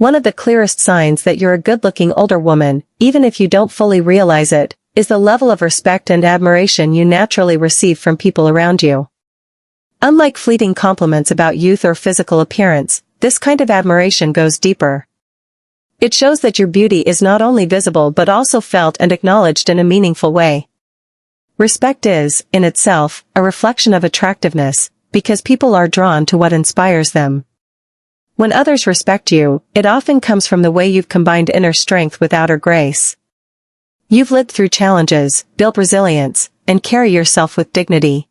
One of the clearest signs that you're a good-looking older woman, even if you don't fully realize it, is the level of respect and admiration you naturally receive from people around you. Unlike fleeting compliments about youth or physical appearance, this kind of admiration goes deeper. It shows that your beauty is not only visible but also felt and acknowledged in a meaningful way. Respect is, in itself, a reflection of attractiveness, because people are drawn to what inspires them. When others respect you, it often comes from the way you've combined inner strength with outer grace. You've lived through challenges, built resilience, and carry yourself with dignity.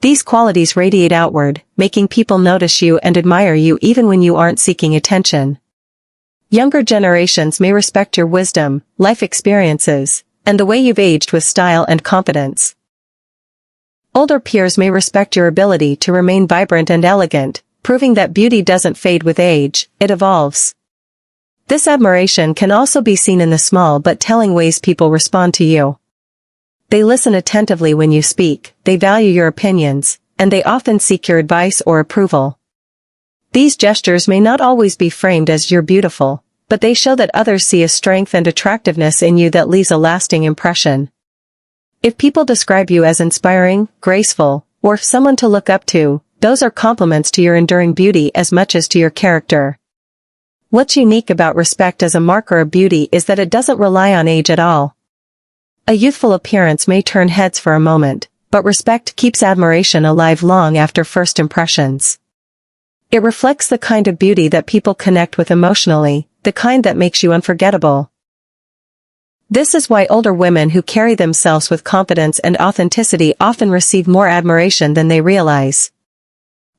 These qualities radiate outward, making people notice you and admire you even when you aren't seeking attention. Younger generations may respect your wisdom, life experiences, and the way you've aged with style and confidence. Older peers may respect your ability to remain vibrant and elegant, proving that beauty doesn't fade with age, it evolves. This admiration can also be seen in the small but telling ways people respond to you. They listen attentively when you speak, they value your opinions, and they often seek your advice or approval. These gestures may not always be framed as "you're beautiful," but they show that others see a strength and attractiveness in you that leaves a lasting impression. If people describe you as inspiring, graceful, or someone to look up to, those are compliments to your enduring beauty as much as to your character. What's unique about respect as a marker of beauty is that it doesn't rely on age at all. A youthful appearance may turn heads for a moment, but respect keeps admiration alive long after first impressions. It reflects the kind of beauty that people connect with emotionally, the kind that makes you unforgettable. This is why older women who carry themselves with confidence and authenticity often receive more admiration than they realize.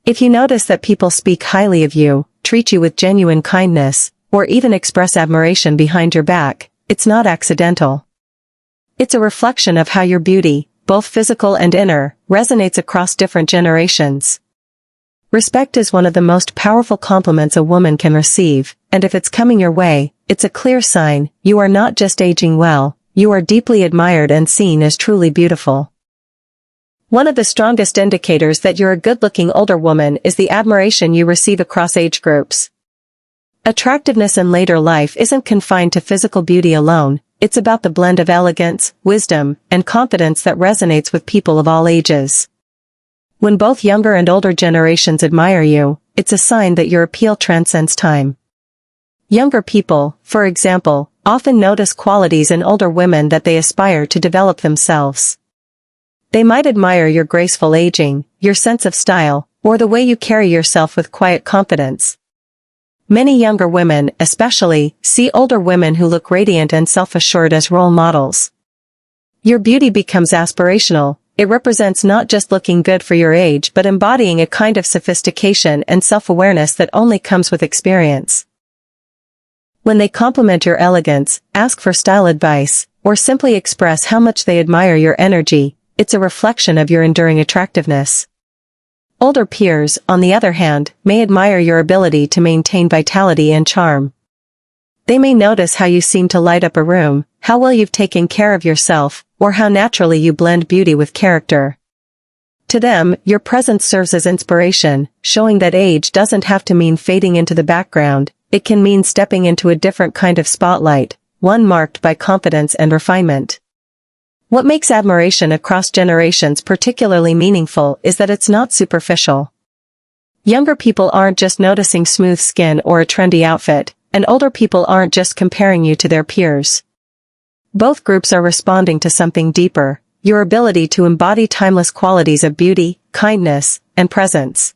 If you notice that people speak highly of you, treat you with genuine kindness, or even express admiration behind your back, it's not accidental. It's a reflection of how your beauty, both physical and inner, resonates across different generations. Respect is one of the most powerful compliments a woman can receive, and if it's coming your way, it's a clear sign you are not just aging well, you are deeply admired and seen as truly beautiful. One of the strongest indicators that you're a good-looking older woman is the admiration you receive across age groups. Attractiveness in later life isn't confined to physical beauty alone, it's about the blend of elegance, wisdom, and confidence that resonates with people of all ages. When both younger and older generations admire you, it's a sign that your appeal transcends time. Younger people, for example, often notice qualities in older women that they aspire to develop themselves. They might admire your graceful aging, your sense of style, or the way you carry yourself with quiet confidence. Many younger women, especially, see older women who look radiant and self-assured as role models. Your beauty becomes aspirational. It represents not just looking good for your age but embodying a kind of sophistication and self-awareness that only comes with experience. When they compliment your elegance, ask for style advice, or simply express how much they admire your energy, it's a reflection of your enduring attractiveness. Older peers, on the other hand, may admire your ability to maintain vitality and charm. They may notice how you seem to light up a room, how well you've taken care of yourself, or how naturally you blend beauty with character. To them, your presence serves as inspiration, showing that age doesn't have to mean fading into the background, it can mean stepping into a different kind of spotlight, one marked by confidence and refinement. What makes admiration across generations particularly meaningful is that it's not superficial. Younger people aren't just noticing smooth skin or a trendy outfit, and older people aren't just comparing you to their peers. Both groups are responding to something deeper, your ability to embody timeless qualities of beauty, kindness, and presence.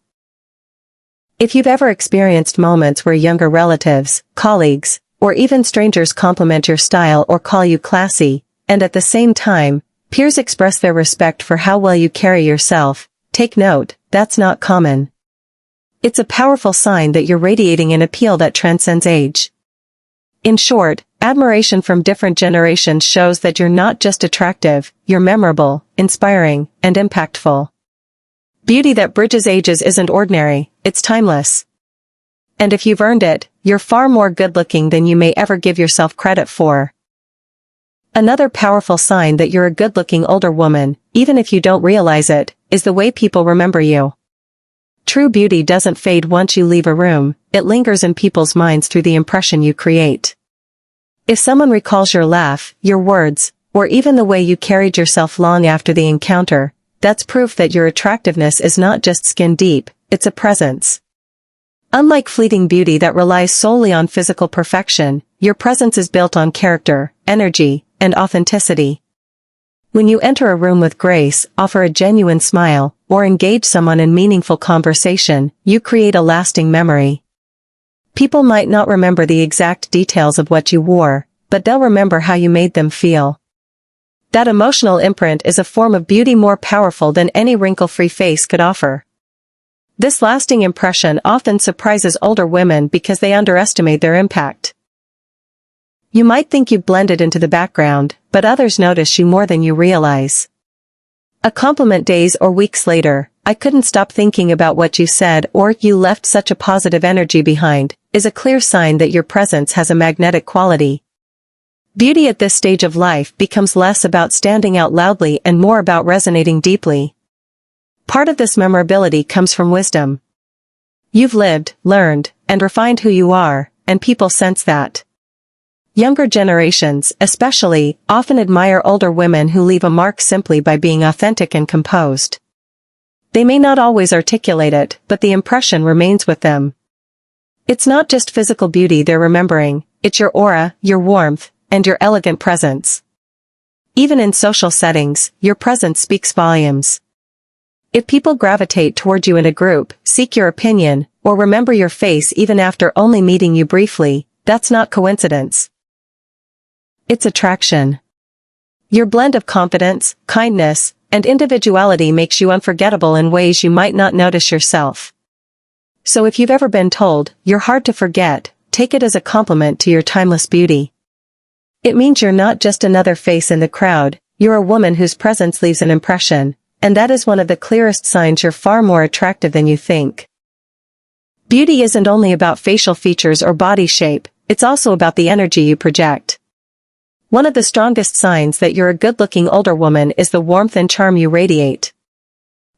If you've ever experienced moments where younger relatives, colleagues, or even strangers compliment your style or call you classy, and at the same time, peers express their respect for how well you carry yourself, take note, that's not common. It's a powerful sign that you're radiating an appeal that transcends age. In short, admiration from different generations shows that you're not just attractive, you're memorable, inspiring, and impactful. Beauty that bridges ages isn't ordinary, it's timeless. And if you've earned it, you're far more good-looking than you may ever give yourself credit for. Another powerful sign that you're a good-looking older woman, even if you don't realize it, is the way people remember you. True beauty doesn't fade once you leave a room, it lingers in people's minds through the impression you create. If someone recalls your laugh, your words, or even the way you carried yourself long after the encounter, that's proof that your attractiveness is not just skin deep, it's a presence. Unlike fleeting beauty that relies solely on physical perfection, your presence is built on character, energy, and authenticity. When you enter a room with grace, offer a genuine smile, or engage someone in meaningful conversation, you create a lasting memory. People might not remember the exact details of what you wore, but they'll remember how you made them feel. That emotional imprint is a form of beauty more powerful than any wrinkle-free face could offer. This lasting impression often surprises older women because they underestimate their impact. You might think you blended into the background, but others notice you more than you realize. A compliment days or weeks later, "I couldn't stop thinking about what you said," or "you left such a positive energy behind," is a clear sign that your presence has a magnetic quality. Beauty at this stage of life becomes less about standing out loudly and more about resonating deeply. Part of this memorability comes from wisdom. You've lived, learned, and refined who you are, and people sense that. Younger generations, especially, often admire older women who leave a mark simply by being authentic and composed. They may not always articulate it, but the impression remains with them. It's not just physical beauty they're remembering, it's your aura, your warmth, and your elegant presence. Even in social settings, your presence speaks volumes. If people gravitate toward you in a group, seek your opinion, or remember your face even after only meeting you briefly, that's not coincidence. It's attraction. Your blend of confidence, kindness, and individuality makes you unforgettable in ways you might not notice yourself. So if you've ever been told, "You're hard to forget," take it as a compliment to your timeless beauty. It means you're not just another face in the crowd, you're a woman whose presence leaves an impression, and that is one of the clearest signs you're far more attractive than you think. Beauty isn't only about facial features or body shape, it's also about the energy you project. One of the strongest signs that you're a good-looking older woman is the warmth and charm you radiate.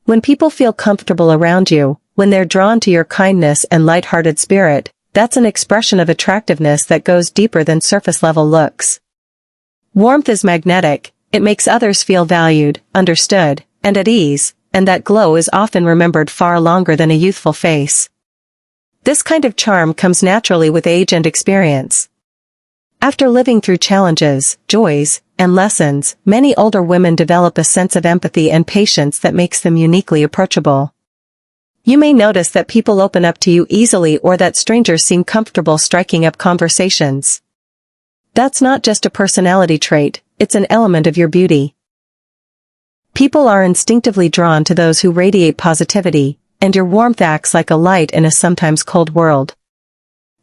When people feel comfortable around you, when they're drawn to your kindness and light-hearted spirit, that's an expression of attractiveness that goes deeper than surface-level looks. Warmth is magnetic, it makes others feel valued, understood, and at ease, and that glow is often remembered far longer than a youthful face. This kind of charm comes naturally with age and experience. After living through challenges, joys, and lessons, many older women develop a sense of empathy and patience that makes them uniquely approachable. You may notice that people open up to you easily or that strangers seem comfortable striking up conversations. That's not just a personality trait, it's an element of your beauty. People are instinctively drawn to those who radiate positivity, and your warmth acts like a light in a sometimes cold world.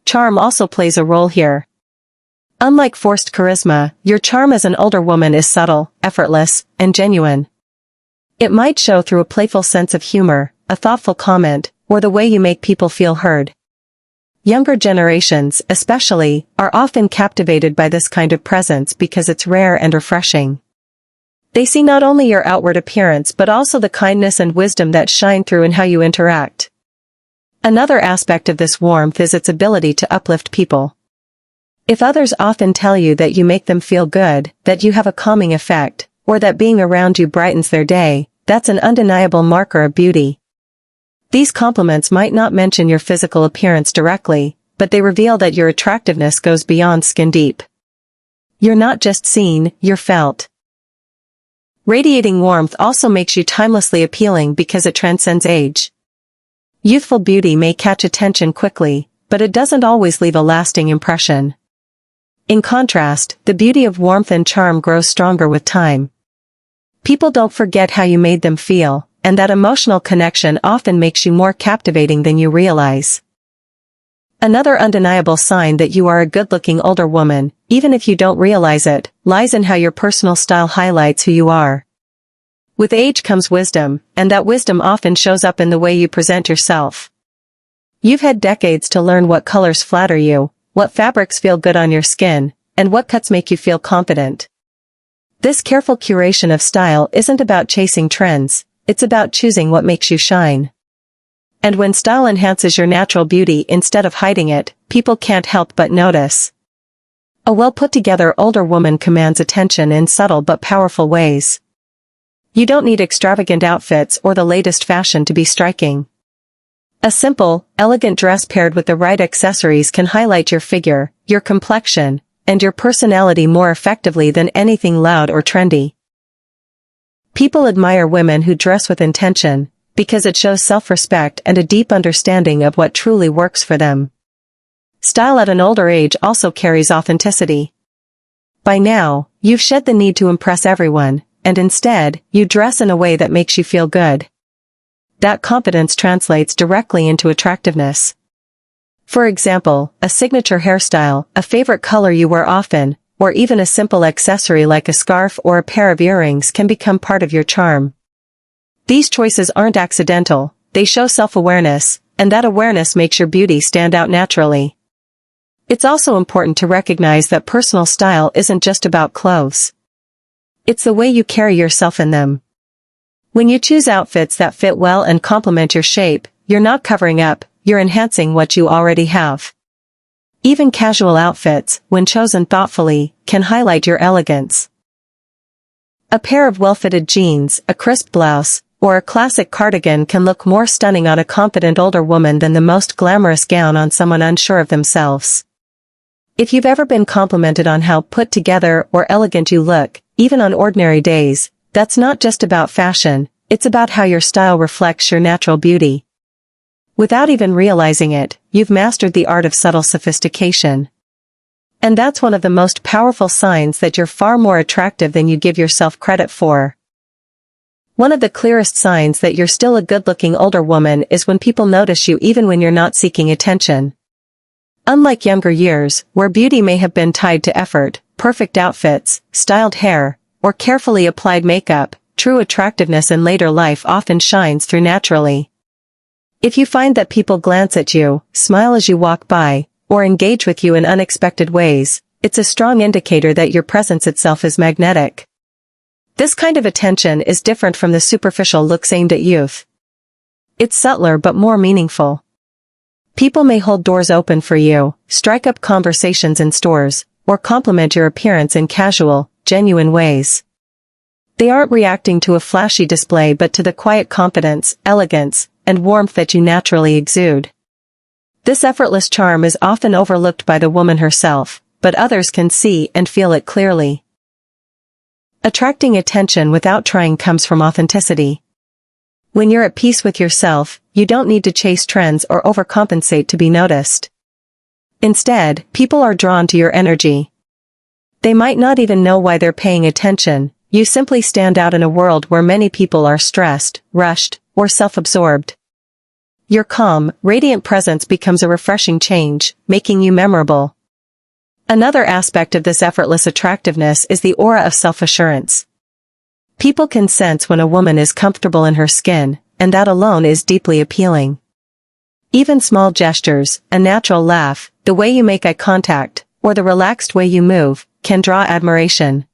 Charm also plays a role here. Unlike forced charisma, your charm as an older woman is subtle, effortless, and genuine. It might show through a playful sense of humor, a thoughtful comment, or the way you make people feel heard. Younger generations, especially, are often captivated by this kind of presence because it's rare and refreshing. They see not only your outward appearance but also the kindness and wisdom that shine through in how you interact. Another aspect of this warmth is its ability to uplift people. If others often tell you that you make them feel good, that you have a calming effect, or that being around you brightens their day, that's an undeniable marker of beauty. These compliments might not mention your physical appearance directly, but they reveal that your attractiveness goes beyond skin deep. You're not just seen, you're felt. Radiating warmth also makes you timelessly appealing because it transcends age. Youthful beauty may catch attention quickly, but it doesn't always leave a lasting impression. In contrast, the beauty of warmth and charm grows stronger with time. People don't forget how you made them feel, and that emotional connection often makes you more captivating than you realize. Another undeniable sign that you are a good-looking older woman, even if you don't realize it, lies in how your personal style highlights who you are. With age comes wisdom, and that wisdom often shows up in the way you present yourself. You've had decades to learn what colors flatter you, what fabrics feel good on your skin, and what cuts make you feel confident. This careful curation of style isn't about chasing trends, it's about choosing what makes you shine. And when style enhances your natural beauty instead of hiding it, people can't help but notice. A well-put-together older woman commands attention in subtle but powerful ways. You don't need extravagant outfits or the latest fashion to be striking. A simple, elegant dress paired with the right accessories can highlight your figure, your complexion, and your personality more effectively than anything loud or trendy. People admire women who dress with intention, because it shows self-respect and a deep understanding of what truly works for them. Style at an older age also carries authenticity. By now, you've shed the need to impress everyone, and instead, you dress in a way that makes you feel good. That confidence translates directly into attractiveness. For example, a signature hairstyle, a favorite color you wear often, or even a simple accessory like a scarf or a pair of earrings can become part of your charm. These choices aren't accidental, they show self-awareness, and that awareness makes your beauty stand out naturally. It's also important to recognize that personal style isn't just about clothes. It's the way you carry yourself in them. When you choose outfits that fit well and complement your shape, you're not covering up, you're enhancing what you already have. Even casual outfits, when chosen thoughtfully, can highlight your elegance. A pair of well-fitted jeans, a crisp blouse, or a classic cardigan can look more stunning on a confident older woman than the most glamorous gown on someone unsure of themselves. If you've ever been complimented on how put together or elegant you look, even on ordinary days, that's not just about fashion, it's about how your style reflects your natural beauty. Without even realizing it, you've mastered the art of subtle sophistication. And that's one of the most powerful signs that you're far more attractive than you give yourself credit for. One of the clearest signs that you're still a good-looking older woman is when people notice you even when you're not seeking attention. Unlike younger years, where beauty may have been tied to effort, perfect outfits, styled hair, or carefully applied makeup, true attractiveness in later life often shines through naturally. If you find that people glance at you, smile as you walk by, or engage with you in unexpected ways, it's a strong indicator that your presence itself is magnetic. This kind of attention is different from the superficial looks aimed at youth. It's subtler but more meaningful. People may hold doors open for you, strike up conversations in stores, or compliment your appearance in casual, genuine ways. They aren't reacting to a flashy display but to the quiet confidence, elegance, and warmth that you naturally exude. This effortless charm is often overlooked by the woman herself, but others can see and feel it clearly. Attracting attention without trying comes from authenticity. When you're at peace with yourself, you don't need to chase trends or overcompensate to be noticed. Instead, people are drawn to your energy. They might not even know why they're paying attention, you simply stand out in a world where many people are stressed, rushed, or self-absorbed. Your calm, radiant presence becomes a refreshing change, making you memorable. Another aspect of this effortless attractiveness is the aura of self-assurance. People can sense when a woman is comfortable in her skin, and that alone is deeply appealing. Even small gestures, a natural laugh, the way you make eye contact, or the relaxed way you move, can draw admiration.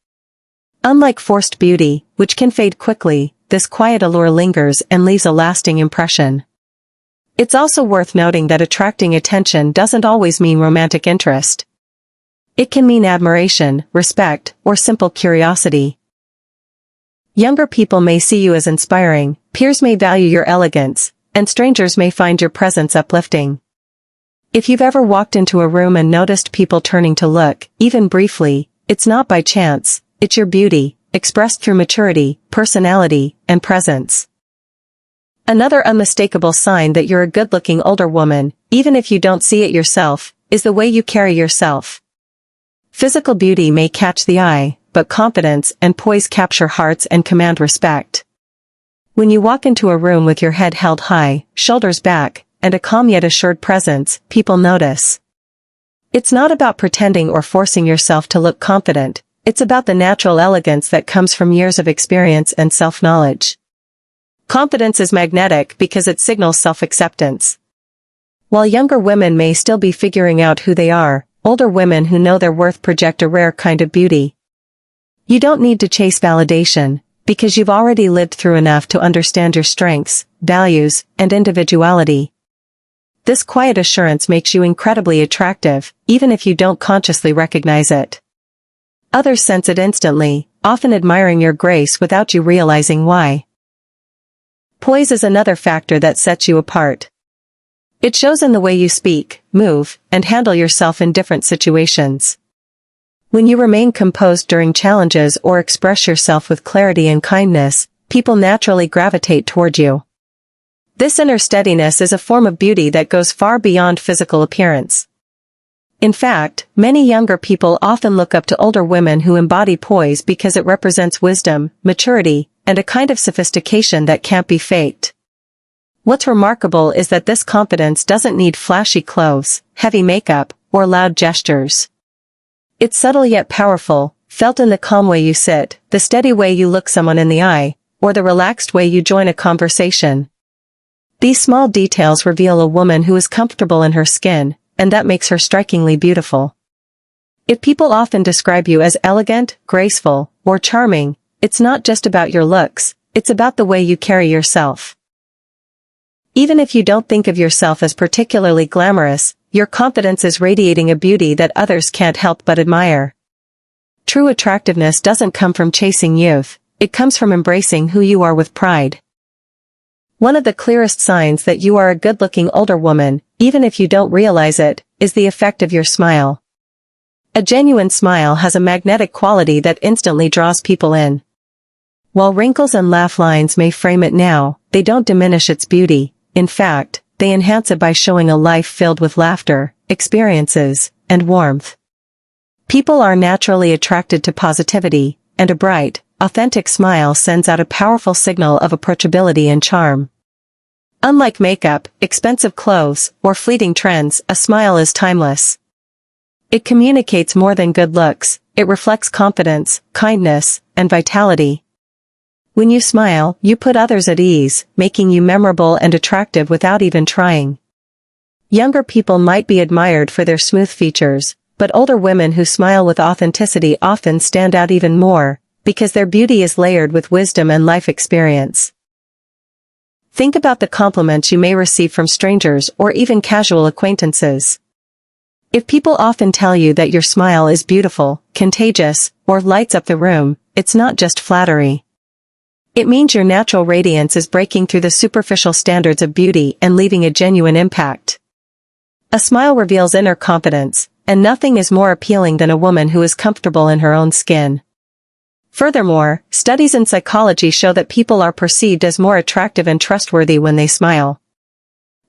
Unlike forced beauty, which can fade quickly, this quiet allure lingers and leaves a lasting impression. It's also worth noting that attracting attention doesn't always mean romantic interest. It can mean admiration, respect, or simple curiosity. Younger people may see you as inspiring, peers may value your elegance, and strangers may find your presence uplifting. If you've ever walked into a room and noticed people turning to look, even briefly, it's not by chance, it's your beauty, expressed through maturity, personality, and presence. Another unmistakable sign that you're a good-looking older woman, even if you don't see it yourself, is the way you carry yourself. Physical beauty may catch the eye, but confidence and poise capture hearts and command respect. When you walk into a room with your head held high, shoulders back, and a calm yet assured presence, people notice. It's not about pretending or forcing yourself to look confident, it's about the natural elegance that comes from years of experience and self-knowledge. Confidence is magnetic because it signals self-acceptance. While younger women may still be figuring out who they are, older women who know their worth project a rare kind of beauty. You don't need to chase validation, because you've already lived through enough to understand your strengths, values, and individuality. This quiet assurance makes you incredibly attractive, even if you don't consciously recognize it. Others sense it instantly, often admiring your grace without you realizing why. Poise is another factor that sets you apart. It shows in the way you speak, move, and handle yourself in different situations. When you remain composed during challenges or express yourself with clarity and kindness, people naturally gravitate toward you. This inner steadiness is a form of beauty that goes far beyond physical appearance. In fact, many younger people often look up to older women who embody poise because it represents wisdom, maturity, and a kind of sophistication that can't be faked. What's remarkable is that this confidence doesn't need flashy clothes, heavy makeup, or loud gestures. It's subtle yet powerful, felt in the calm way you sit, the steady way you look someone in the eye, or the relaxed way you join a conversation. These small details reveal a woman who is comfortable in her skin, and that makes her strikingly beautiful. If people often describe you as elegant, graceful, or charming, it's not just about your looks, it's about the way you carry yourself. Even if you don't think of yourself as particularly glamorous, your confidence is radiating a beauty that others can't help but admire. True attractiveness doesn't come from chasing youth, it comes from embracing who you are with pride. One of the clearest signs that you are a good-looking older woman, even if you don't realize it, is the effect of your smile. A genuine smile has a magnetic quality that instantly draws people in. While wrinkles and laugh lines may frame it now, they don't diminish its beauty. In fact, they enhance it by showing a life filled with laughter, experiences, and warmth. People are naturally attracted to positivity, and a bright, authentic smile sends out a powerful signal of approachability and charm. Unlike makeup, expensive clothes, or fleeting trends, a smile is timeless. It communicates more than good looks, it reflects confidence, kindness, and vitality. When you smile, you put others at ease, making you memorable and attractive without even trying. Younger people might be admired for their smooth features, but older women who smile with authenticity often stand out even more, because their beauty is layered with wisdom and life experience. Think about the compliments you may receive from strangers or even casual acquaintances. If people often tell you that your smile is beautiful, contagious, or lights up the room, it's not just flattery. It means your natural radiance is breaking through the superficial standards of beauty and leaving a genuine impact. A smile reveals inner confidence, and nothing is more appealing than a woman who is comfortable in her own skin. Furthermore, studies in psychology show that people are perceived as more attractive and trustworthy when they smile.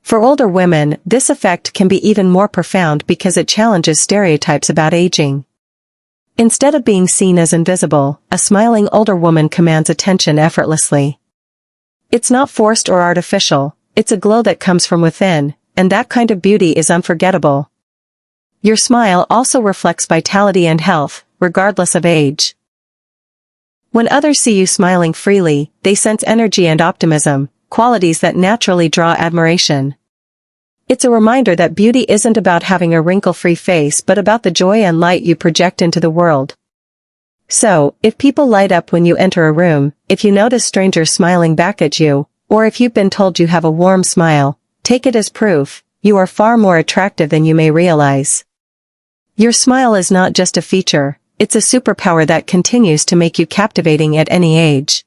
For older women, this effect can be even more profound because it challenges stereotypes about aging. Instead of being seen as invisible, a smiling older woman commands attention effortlessly. It's not forced or artificial, it's a glow that comes from within, and that kind of beauty is unforgettable. Your smile also reflects vitality and health, regardless of age. When others see you smiling freely, they sense energy and optimism, qualities that naturally draw admiration. It's a reminder that beauty isn't about having a wrinkle-free face but about the joy and light you project into the world. So, if people light up when you enter a room, if you notice strangers smiling back at you, or if you've been told you have a warm smile, take it as proof, you are far more attractive than you may realize. Your smile is not just a feature, it's a superpower that continues to make you captivating at any age.